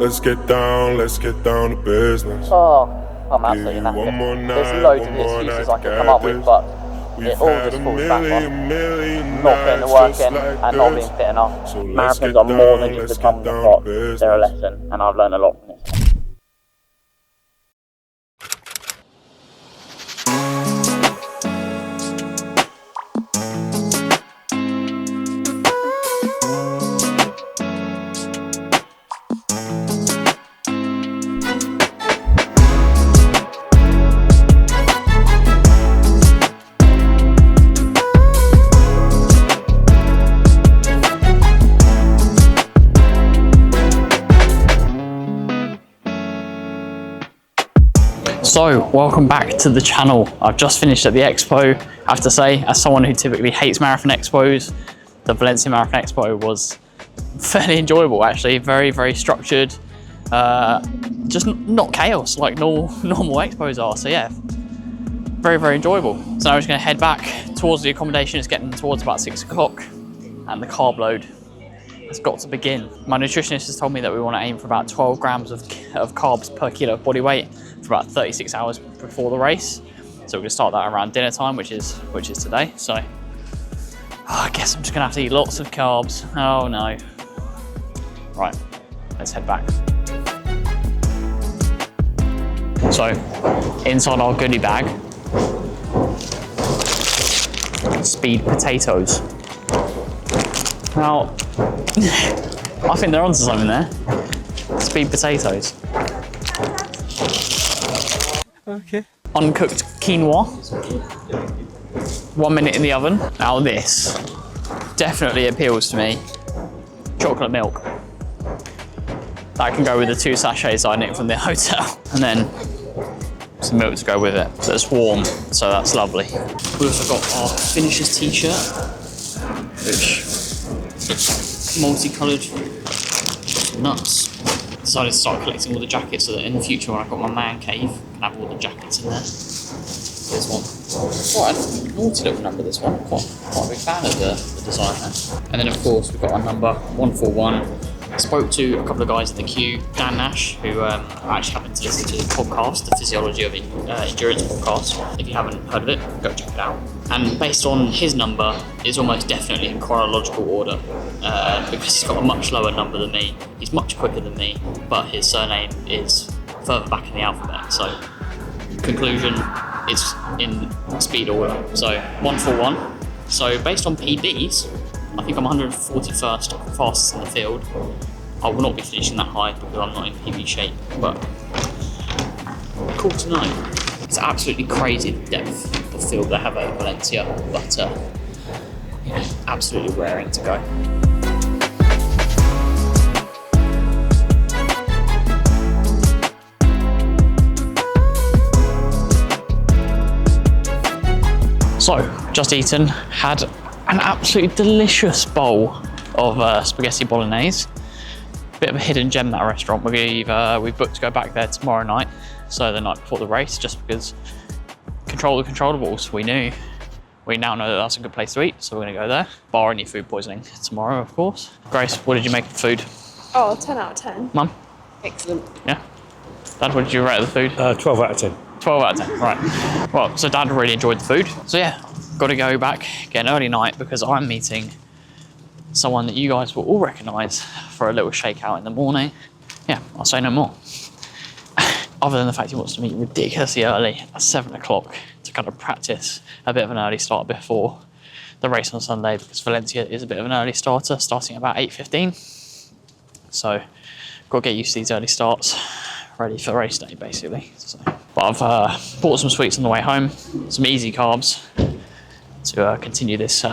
Let's get down to business. Oh, I'm absolutely knackered. There's loads of excuses I could come up with, but it all just falls back on not putting the work in and not being fit enough. Marathons are more than just a bum on the clock. They're a lesson, and I've learned a lot from this. So, welcome back to the channel. I've just finished at the Expo. I have to say, as someone who typically hates marathon expos, the Valencia Marathon Expo was fairly enjoyable actually. Very, very structured. Just not chaos like normal expos are. So yeah, very, very enjoyable. So now we're just gonna head back towards the accommodation. It's getting towards about 6 o'clock and the carb load has got to begin. My nutritionist has told me that we want to aim for about 12 grams of carbs per kilo of body weight for about 36 hours before the race. So we're gonna start that around dinner time, which is today. So I guess I'm just gonna have to eat lots of carbs. Oh no. Right, let's head back. So inside our goodie bag, speed potatoes. Now, I think they're onto something there. Speed potatoes. Okay. Uncooked quinoa. 1 minute in the oven. Now this definitely appeals to me. Chocolate milk. That can go with the 2 sachets I nicked from the hotel. And then some milk to go with it. So it's warm, so that's lovely. We've also got our finishers t-shirt, which multicoloured nuts. Decided to start collecting all the jackets so that in the future when I've got my man cave, I can have all the jackets in there. There's one. Quite a naughty little number, this one. Quite a big fan of the design there. And then of course we've got our number 141. I spoke to a couple of guys in the queue, Dan Nash, who I actually happened to listen to his podcast, the Physiology of Endurance podcast. If you haven't heard of it, go check it out. And based on his number, it's almost definitely in chronological order because he's got a much lower number than me. He's much quicker than me, but his surname is further back in the alphabet. So, conclusion, it's in speed order. So, 141. So, based on PBs, I think I'm 141st fastest in the field. I will not be finishing that high because I'm not in PB shape, but cool to know. It's absolutely crazy the depth of field they have at Valencia, but yeah, absolutely raring to go. So, just eaten, had an absolutely delicious bowl of spaghetti bolognese. Bit of a hidden gem, that restaurant. We've booked to go back there tomorrow night, so the night before the race, just because control the controllables. We now know that that's a good place to eat, so we're gonna go there. Bar any food poisoning tomorrow, of course. Grace, what did you make of the food? Oh, 10 out of 10. Mum? Excellent. Yeah? Dad, what did you rate the food? 12 out of 10. 12 out of 10, right. Well, so Dad really enjoyed the food. So yeah, got to go back, get an early night, because I'm meeting someone that you guys will all recognise for a little shakeout in the morning. Yeah, I'll say no more. Other than the fact he wants to meet ridiculously early at 7 o'clock to kind of practice a bit of an early start before the race on Sunday, because Valencia is a bit of an early starter, starting at about 8:15. So, got to get used to these early starts, ready for race day basically. So, but I've bought some sweets on the way home, some easy carbs to continue this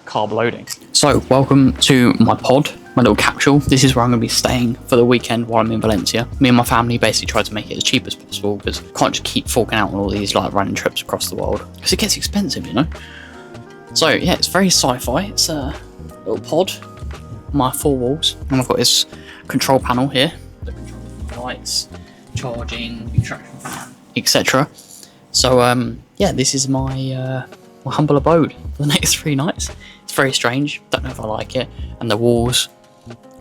carb loading. So, welcome to my pod, my little capsule. This is where I'm going to be staying for the weekend while I'm in Valencia. Me and my family basically tried to make it as cheap as possible because I can't just keep forking out on all these like running trips across the world because it gets expensive, you know. So yeah, it's very sci-fi. It's a little pod, my 4 walls, and I've got this control panel here that controls the lights, charging, traction fan, etc. So yeah, this is my humble abode for the next 3 nights. It's very strange, don't know if I like it, and the walls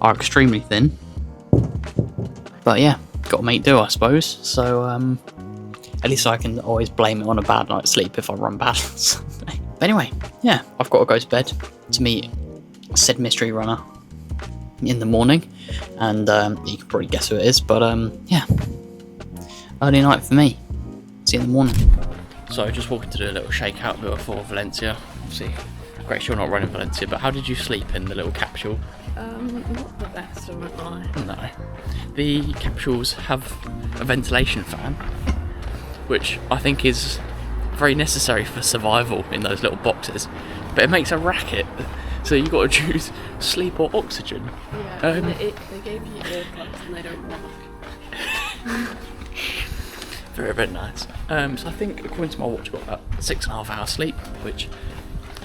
are extremely thin. But yeah, got to make do, I suppose. So at least I can always blame it on a bad night's sleep if I run bad on Sunday. But anyway, yeah, I've got to go to bed to meet said mystery runner in the morning, and you can probably guess who it is, but yeah, early night for me. See you in the morning. So just walking to do a little shakeout before Valencia. Obviously, great you're not running Valencia, but how did you sleep in the little capsule? Not the best, I won't lie. No. The capsules have a ventilation fan, which I think is very necessary for survival in those little boxes, but it makes a racket, so you've got to choose sleep or oxygen. Yeah, they gave you earplugs and they don't work. Very, very nice. So I think, according to my watch, I've got about 6.5 hours sleep, which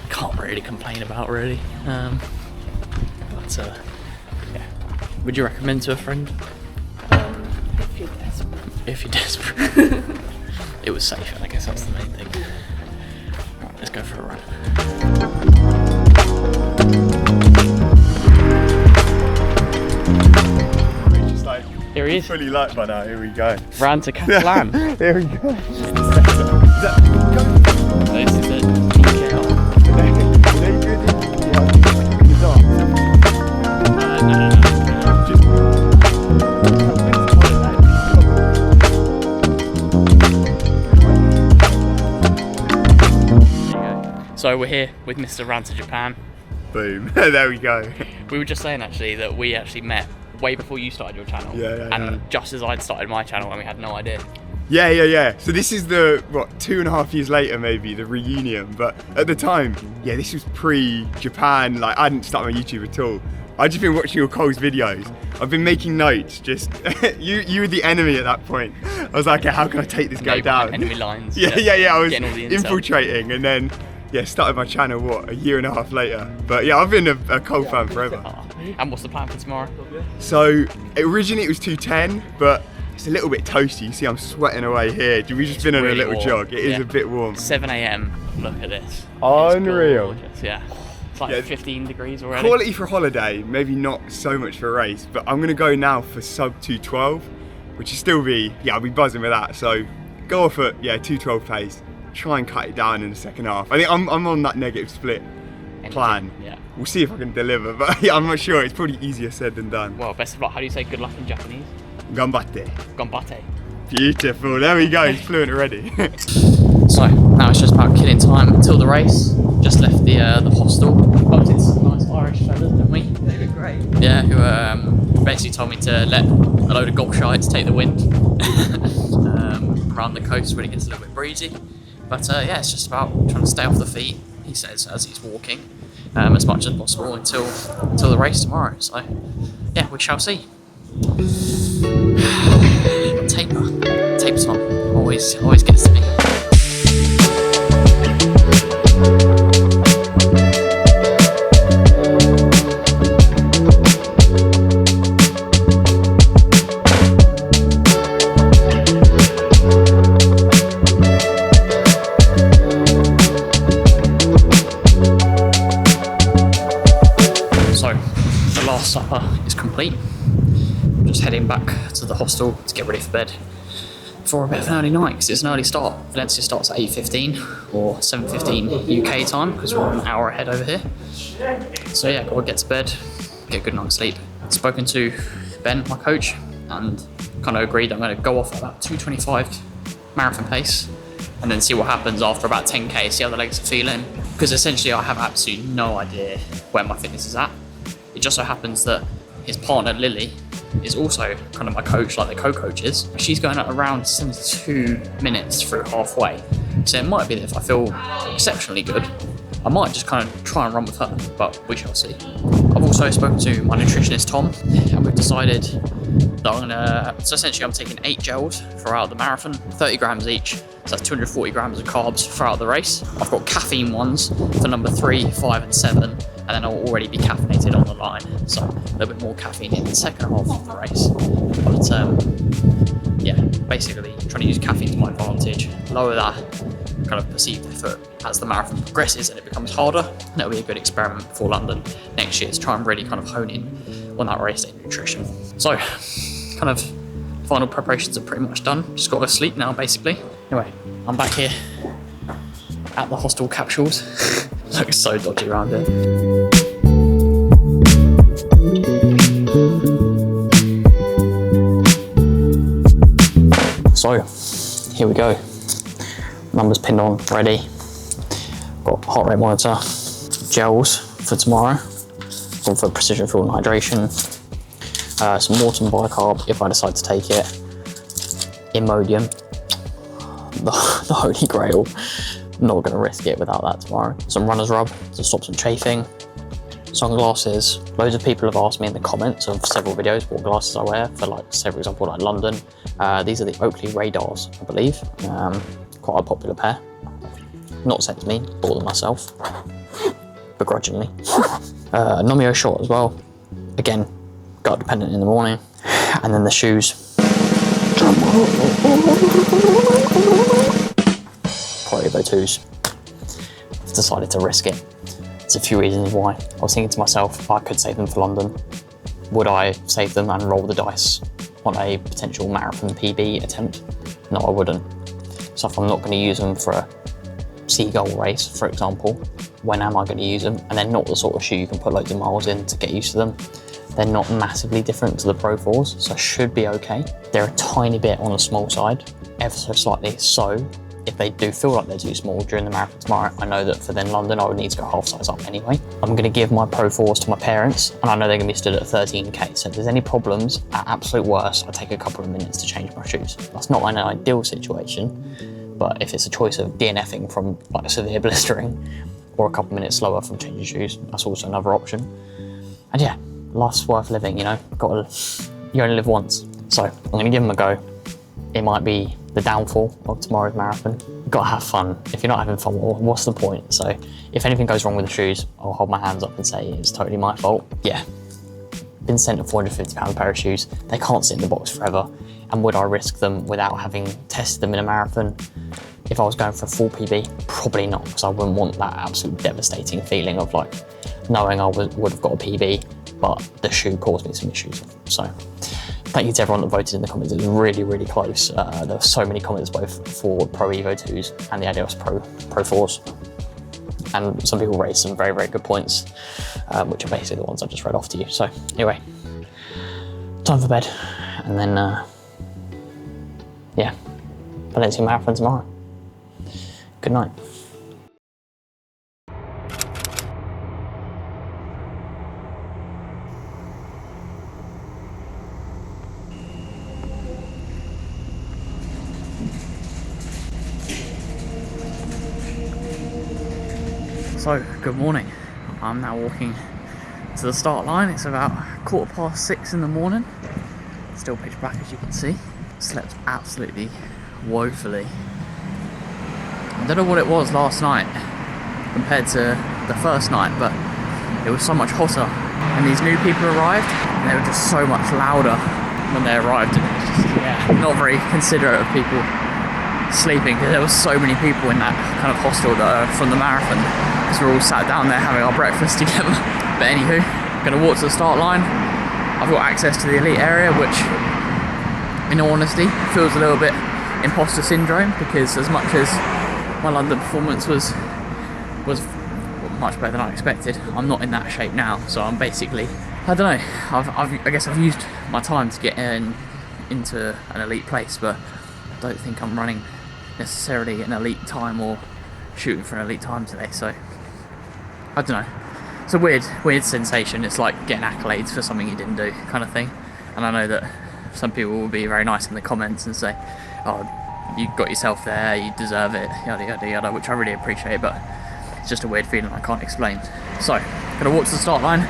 I can't really complain about, really. But yeah. Would you recommend to a friend? If you're desperate. If you're desperate. It was safe, and I guess that's the main thing. Right, let's go for a run. Here he is. Fully light by now, here we go. Ran to Capsule. Here we go. This is it. So we're here with Mr. Ran to Japan. Boom. There we go. We were just saying actually that we actually met way before you started your channel. And just as I'd started my channel, and we had no idea. Yeah. So this is the, 2.5 years later maybe, the reunion. But at the time, yeah, this was pre-Japan. Like, I didn't start my YouTube at all. I'd just been watching all Cole's videos. I've been making notes, just, you were the enemy at that point. I was like, okay, how can I take this guy down? Enemy lines. Yeah, I was getting all the intel. infiltrating, and then, yeah, started my channel, 1.5 years later. But yeah, I've been a Cole fan forever. And what's the plan for tomorrow? So originally it was 2:10, but it's a little bit toasty. You see I'm sweating away here. We've just been on really a little warm. jog. It is a bit warm. 7 AM, look at this. Unreal. It's gorgeous, yeah. It's like 15 degrees already. Quality for holiday, maybe not so much for a race, but I'm gonna go now for sub 2:12, which will still be, I'll be buzzing with that. So go off at 2:12 pace, try and cut it down in the second half. I think I'm on that negative split plan. Yeah. We'll see if I can deliver, but I'm not sure. It's probably easier said than done. Well, best of luck. How do you say good luck in Japanese? Ganbatte. Ganbatte. Beautiful. There we go. He's fluent already. So now it's just about killing time until the race. Just left the hostel. Bumped into some nice Irish fellas, didn't we? They were great. Yeah, who basically told me to let a load of gobshites take the wind around the coast when it gets a little bit breezy. But yeah, it's just about trying to stay off the feet, he says, as he's walking, as much as possible until the race tomorrow. So yeah, we shall see. Tape's on. Always gets to me. Supper is complete. I'm just heading back to the hostel to get ready for bed for a bit of an early night, because it's an early start. Valencia starts at 8:15 or 7:15 UK time, because we're an hour ahead over here. So yeah, gotta get to bed, get a good night's sleep. Spoken to Ben, my coach, and kind of agreed that I'm going to go off at about 2:25 marathon pace and then see what happens after about 10k, see how the legs are feeling, because essentially I have absolutely no idea where my fitness is at. It just so happens that his partner Lily is also kind of my coach, like the co-coach is. She's going at around 72 minutes through halfway. So it might be that if I feel exceptionally good, I might just kind of try and run with her, but we shall see. I've also spoken to my nutritionist Tom, and we've decided that so essentially I'm taking 8 gels throughout the marathon, 30 grams each, so that's 240 grams of carbs throughout the race. I've got caffeine ones for number 3, 5 and 7, and then I'll already be caffeinated on the line, so a little bit more caffeine in the second half of the race. But yeah, basically trying to use caffeine to my advantage, lower that kind of perceived effort as the marathon progresses and it becomes harder, and it'll be a good experiment for London next year to try and really kind of hone in on that race day nutrition. So kind of final preparations are pretty much done. Just got to sleep now, basically. Anyway, I'm back here at the hostel Capsules. Looks so dodgy around here. So, here we go. Numbers pinned on, ready. Got heart rate monitor, gels for tomorrow. Gone for precision fuel and hydration. Some water and bicarb if I decide to take it. Imodium, the holy grail. I'm not going to risk it without that tomorrow. Some runner's rub to stop some chafing. Sunglasses. Loads of people have asked me in the comments of several videos what glasses I wear for, like, say for example, like London. These are the Oakley Radars, I believe. Quite a popular pair. Not sent to me, bought them myself, begrudgingly. Nomio shot as well. Again, gut dependent in the morning. And then the shoes. Pro Evo 2s. I've decided to risk it. There's a few reasons why. I was thinking to myself, I could save them for London. Would I save them and roll the dice on a potential marathon PB attempt? No, I wouldn't. So if I'm not going to use them for a seagull race, for example, when am I going to use them? And they're not the sort of shoe you can put loads of miles in to get used to them. They're not massively different to the Pro 4s, so I should be okay. They're a tiny bit on the small side, ever so slightly. So if they do feel like they're too small during the marathon tomorrow, I know that for then London, I would need to go half size up anyway. I'm going to give my Pro 4s to my parents, and I know they're going to be stood at 13K. So if there's any problems, at absolute worst, I take a couple of minutes to change my shoes. That's not an ideal situation, but if it's a choice of DNFing from like severe blistering or a couple minutes slower from changing shoes, that's also another option. And yeah, life's worth living, you know, you only live once. So I'm going to give them a go. It might be the downfall of tomorrow's marathon. You've got to have fun. If you're not having fun, well, what's the point? So if anything goes wrong with the shoes, I'll hold my hands up and say it's totally my fault. Yeah, been sent a £450 pair of shoes. They can't sit in the box forever. And would I risk them without having tested them in a marathon? If I was going for a full PB, probably not, because I wouldn't want that absolute devastating feeling of like knowing I would have got a PB, but the shoe caused me some issues. So thank you to everyone that voted in the comments. It was really, really close. There were so many comments both for Pro Evo 2s and the Adios Pro 4s. And some people raised some very, very good points, which are basically the ones I just read off to you. So anyway, time for bed. And then, yeah, Valencia Marathon tomorrow. Good night. So, good morning. I'm now walking to the start line. It's about 6:15 in the morning. Still pitch black, as you can see. Slept absolutely woefully. I don't know what it was last night compared to the first night, but it was so much hotter. And these new people arrived, and they were just so much louder when they arrived. And it was just, yeah, not very considerate of people sleeping, because there were so many people in that kind of hostel that are from the marathon, because we're all sat down there having our breakfast together. But anywho, I'm gonna walk to the start line. I've got access to the elite area, which, in all honesty, feels a little bit imposter syndrome, because as much as my London performance was much better than I expected, I'm not in that shape now. So I'm basically, I don't know, I guess I've used my time to get into an elite place, but I don't think I'm running necessarily an elite time or shooting for an elite time today. So I don't know, it's a weird sensation. It's like getting accolades for something you didn't do, kind of thing. And I know that some people will be very nice in the comments and say, oh, you got yourself there, you deserve it, yada yada yada, which I really appreciate, but it's just a weird feeling I can't explain. So, gonna walk to the start line,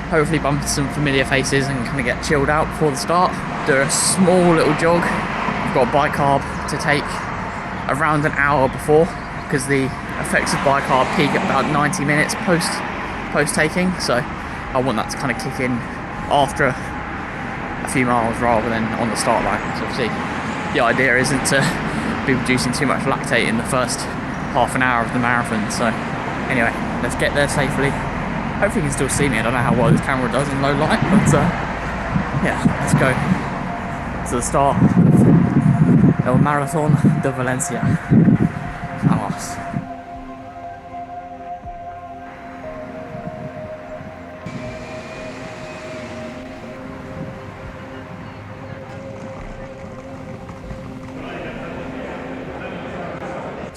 hopefully bump into some familiar faces and kind of get chilled out before the start. Do a small little jog. I've got a bicarb to take around an hour before, because the effects of bicarb peak at about 90 minutes post taking, so I want that to kind of kick in after a few miles rather than on the start line. So obviously the idea isn't to be producing too much lactate in the first half an hour of the marathon. So anyway, let's get there safely. Hopefully you can still see me. I don't know how well this camera does in low light, but yeah, let's go. to the start of Marathon de Valencia. Vamos.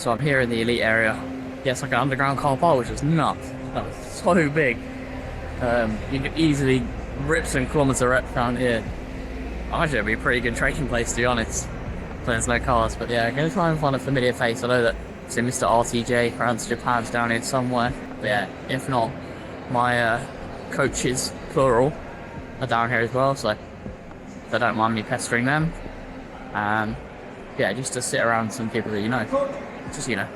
So I'm here in the elite area. Yeah, it's like an underground car park, which is nuts. That's so big. You could easily rip some kilometer reps down here. I imagine it'd be a pretty good training place, to be honest. There's no cars, but yeah, I'm gonna try and find a familiar face. I know that Mr. RTJ around Japan's down here somewhere. But yeah, if not, my coaches, plural, are down here as well, so they don't mind me pestering them. Yeah, just to sit around some people that you know. Just, you know,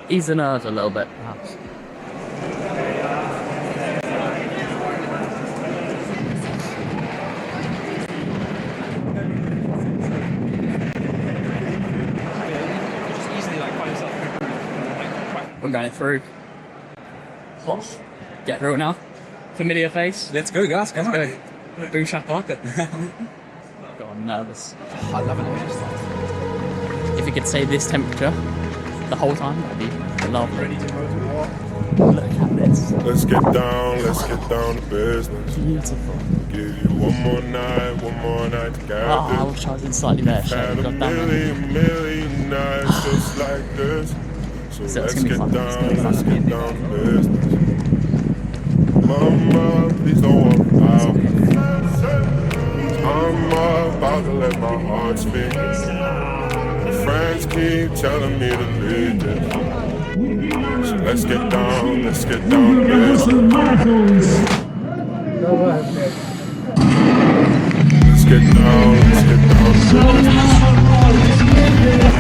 ease the nerves a little bit, perhaps. We're going through. Get through it now. Familiar face. Let's go, guys. Let's go. Boom shakalaka. God, I'm nervous. I love it. If you could say this temperature the whole time, that'd be lovely. Ready to go to war. Look at this. Let's get down to business. Beautiful. Give you one more night to get Oh, I this. wish I was in slightly better shape. Had a God damn it. million nights just like this. So So it's let's gonna be get fun. It's gonna be fun. down to business. Mama, please don't walk out. I'm about to let my heart speak. My friends keep telling me to leave this. So let's get down to business. Let's get down to business.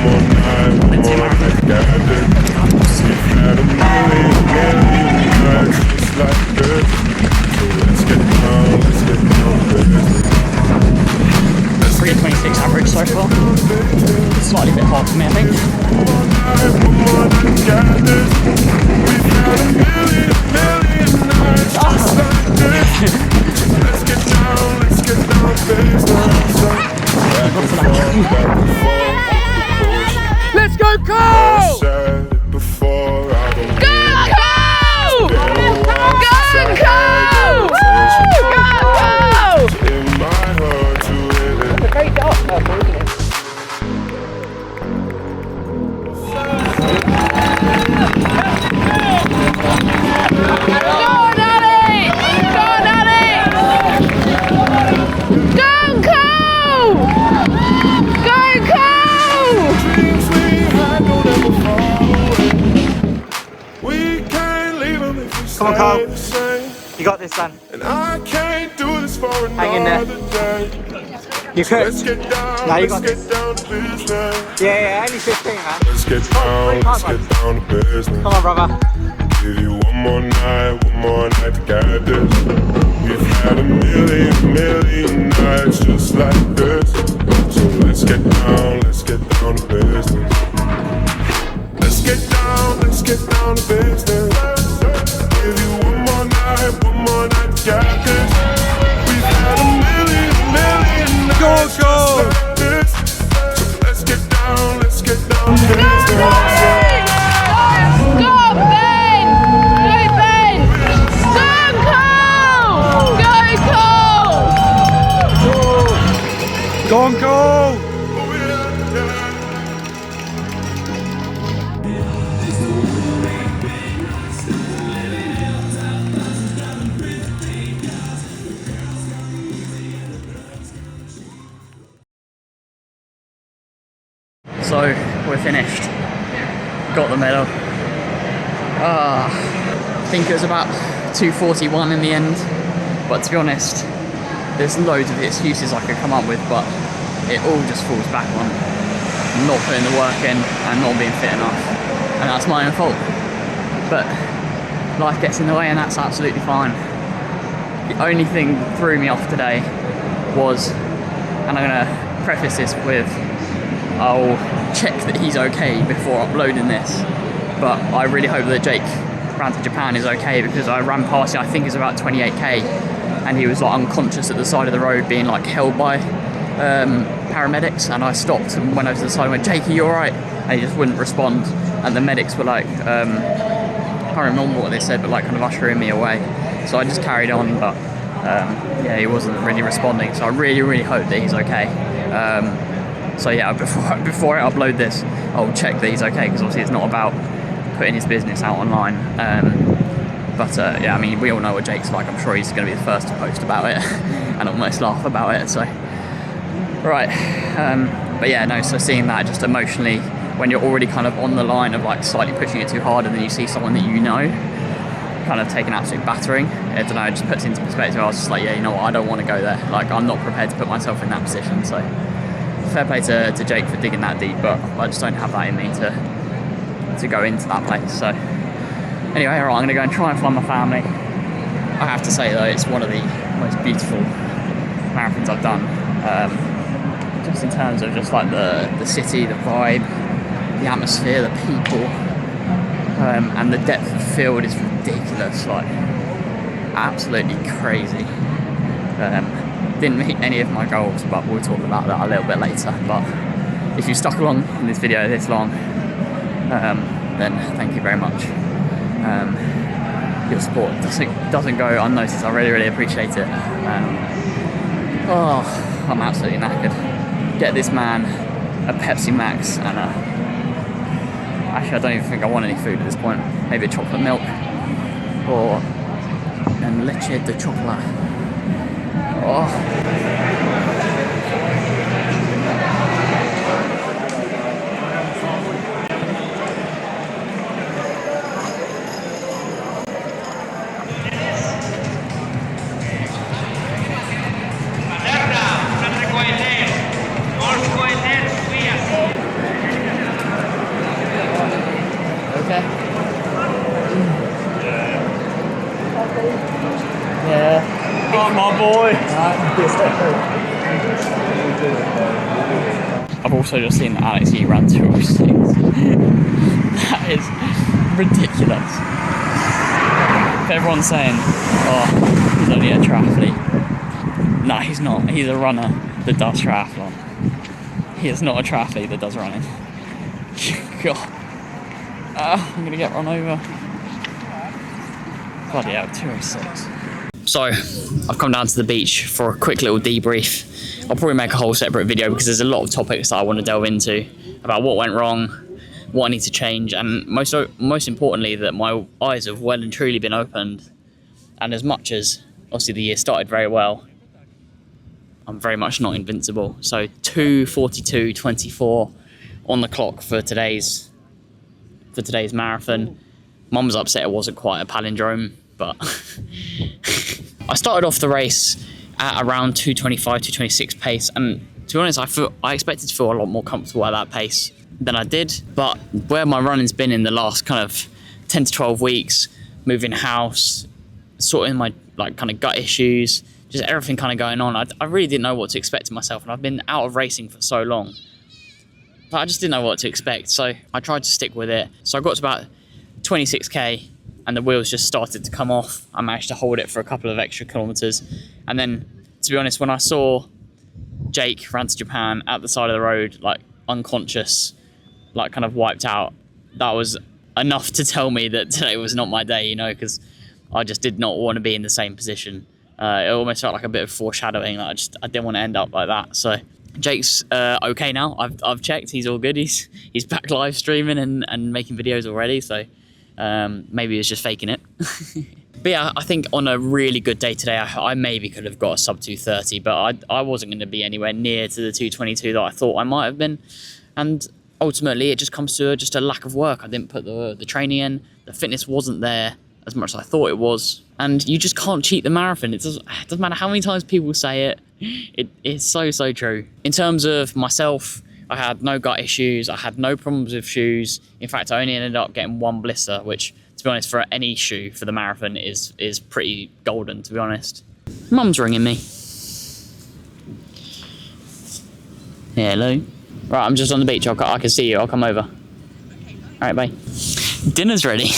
One more night together. We've had a million nights just like this. So let's get down to business. 3:26 average so far. Slightly bit hot for me, I think. One more night together. We've had a million nights just like this. So let's get down to business. Let's go, Cole! I said it before, I don't Go! in my heart to hit it. Great dog. Dreams we had don't ever fall away. We can't leave them if we Come on, Carl. stay the same. You got this, son. And I can't do this for Hang in there. another day. You Let's could. get down, No, you let's got get this. down to business. Yeah, only 15, man. Let's get down to business. Come on, brother. Give you one more night to get this. We've had a million nights just like this. So let's get down to business. Let's get down to business. Give you one more night to get this. We've had a million nights just like this. So let's get down to business. Go on, go! So we're finished. Got the medal. I think it was about 2:41 in the end. But to be honest, there's loads of excuses I could come up with, but it all just falls back on not putting the work in and not being fit enough. And that's my own fault. But life gets in the way and that's absolutely fine. The only thing that threw me off today was, and I'm gonna preface this with, I'll check that he's okay before uploading this, but I really hope that Jake ran to Japan is okay, because I ran past him, I think it's about 28k, and he was like unconscious at the side of the road being like held by paramedics, and I stopped and went over to the side and went, "Jake, are you alright?" And he just wouldn't respond. And the medics were like, I can't remember what they said, but like kind of ushering me away. So I just carried on, but yeah, he wasn't really responding. So I really hope that he's okay. So yeah, before I upload this, I'll check that he's okay, because obviously it's not about putting his business out online. But yeah, I mean, we all know what Jake's like. I'm sure he's going to be the first to post about it and almost laugh about it. So, right. But yeah, no, so seeing that just emotionally, when you're already kind of on the line of like slightly pushing it too hard, and then you see someone that you know kind of take an absolute battering, I don't know, it just puts it into perspective. I was just like, yeah, you know what, I don't want to go there. Like, I'm not prepared to put myself in that position. So fair play to Jake for digging that deep, but I just don't have that in me to go into that place. So anyway, alright, I'm going to go and try and find my family. I have to say though, it's one of the most beautiful marathons I've done. Just in terms of just like the city, the vibe, the atmosphere, the people, and the depth of field is ridiculous, like absolutely crazy. Didn't meet any of my goals, but we'll talk about that a little bit later. But if you stuck along in this video this long, then thank you very much. Your support doesn't go unnoticed. I really appreciate it. Oh, I'm absolutely knackered. Get this man a Pepsi Max and actually I don't even think I want any food at this point. Maybe a chocolate milk or and leche de chocolate. Oh. Yeah. Oh, my boy. I've also just seen that Alex Yee ran 206. That is ridiculous. If everyone's saying, oh, he's only a triathlete. No, he's not. He's a runner that does triathlon. He is not a triathlete that does running. God. I'm going to get run over. Bloody hell, 206. So, I've come down to the beach for a quick little debrief. I'll probably make a whole separate video because there's a lot of topics that I want to delve into about what went wrong, what I need to change, and most importantly that my eyes have well and truly been opened. And as much as obviously the year started very well, I'm very much not invincible. So 2:42.24 on the clock for today's marathon. Mum was upset it wasn't quite a palindrome, but I started off the race at around 2:25, 2:26 pace, and to be honest, I expected to feel a lot more comfortable at that pace than I did. But where my running's been in the last kind of 10 to 12 weeks, moving house, sorting my like kind of gut issues, just everything kind of going on, I really didn't know what to expect of myself, and I've been out of racing for so long. But I just didn't know what to expect, so I tried to stick with it. So I got to about 26k, and the wheels just started to come off. I managed to hold it for a couple of extra kilometers, and then, to be honest, when I saw Jake ran to Japan at the side of the road, like unconscious, like kind of wiped out, that was enough to tell me that today was not my day, you know, because I just did not want to be in the same position. It almost felt like a bit of foreshadowing. I didn't want to end up like that. So Jake's okay now. I've checked. He's all good. He's back live streaming and making videos already. So maybe he was just faking it. But yeah, I think on a really good day today, I maybe could have got a sub 2:30, but I wasn't going to be anywhere near to the 2:22 that I thought I might have been. And ultimately, it just comes to just a lack of work. I didn't put the training in. The fitness wasn't there as much as I thought it was. And you just can't cheat the marathon. It doesn't matter how many times people say it. It's so true. In terms of myself, I had no gut issues. I had no problems with shoes. In fact, I only ended up getting one blister, which, to be honest, for any shoe for the marathon is pretty golden, to be honest. Mum's ringing me. Yeah, hello. Right, I'm just on the beach. I can see you. I'll come over. All right, bye. Dinner's ready.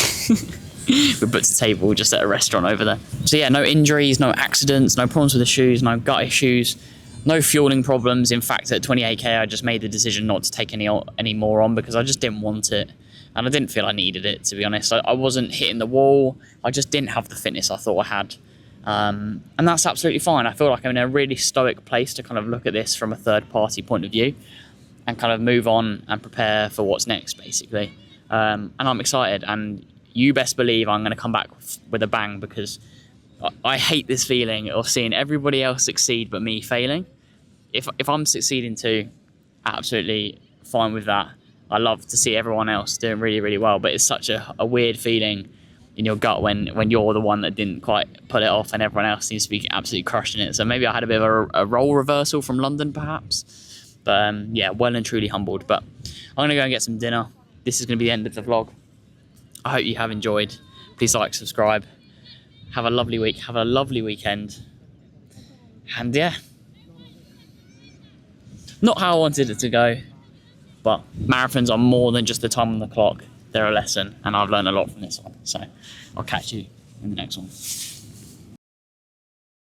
We booked a table just at a restaurant over there. So yeah, no injuries, no accidents, no problems with the shoes, no gut issues. No fueling problems. In fact, at 28k, I just made the decision not to take any more on because I just didn't want it. And I didn't feel I needed it, to be honest. I wasn't hitting the wall. I just didn't have the fitness I thought I had. And that's absolutely fine. I feel like I'm in a really stoic place to kind of look at this from a third party point of view and kind of move on and prepare for what's next, basically. And I'm excited, and you best believe I'm going to come back with a bang, because I hate this feeling of seeing everybody else succeed but me failing. If I'm succeeding too, absolutely fine with that. I love to see everyone else doing really, really well, but it's such a weird feeling in your gut when you're the one that didn't quite pull it off and everyone else seems to be absolutely crushing it. So maybe I had a bit of a role reversal from London, perhaps. But yeah, well and truly humbled. But I'm going to go and get some dinner. This is going to be the end of the vlog. I hope you have enjoyed. Please like, subscribe. Have a lovely week. Have a lovely weekend. And yeah, not how I wanted it to go, but marathons are more than just the time on the clock. They're a lesson, and I've learned a lot from this one. So I'll catch you in the next one.